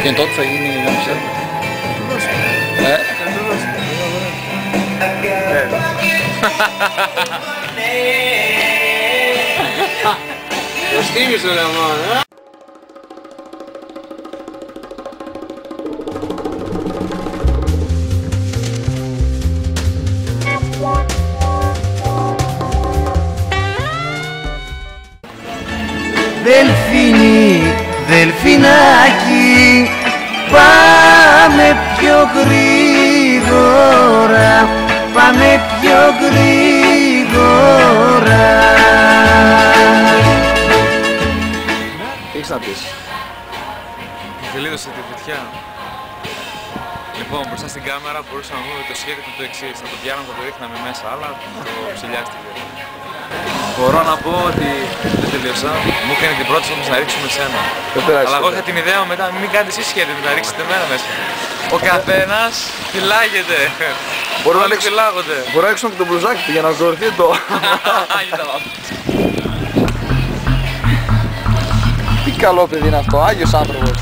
Και τότε θα γίνει η γάμιση. Το στήμισε ρε μάνα. Δελφίνι, δελφινάκι, πάμε πιο γρήγορα, πάμε πιο γρήγορα. Τι έχεις να πεις? Τελείωσε τη φωτιά. Λοιπόν, μπροστά στην κάμερα μπορούσαμε να δούμε το σχέδιο του το εξής. Θα το πιάναμε, θα το ρίχναμε μέσα, αλλά το ψηλιάστηκε. Μπορώ να πω ότι δεν τελείωσα. Μου έκανε την πρόταση όμως να ρίξουμε εσένα. Αλλά εγώ είχα την ιδέα μου μετά, μην κάνετε εσείς σχέδιο, να ρίξετε εμένα μέσα. Ο καθένας φυλάγεται. Μπορώ να ρίξουμε και το μπλουζάκι του για να ζωρθεί το... Τι καλό παιδί είναι αυτό, Άγιος άνθρωπος.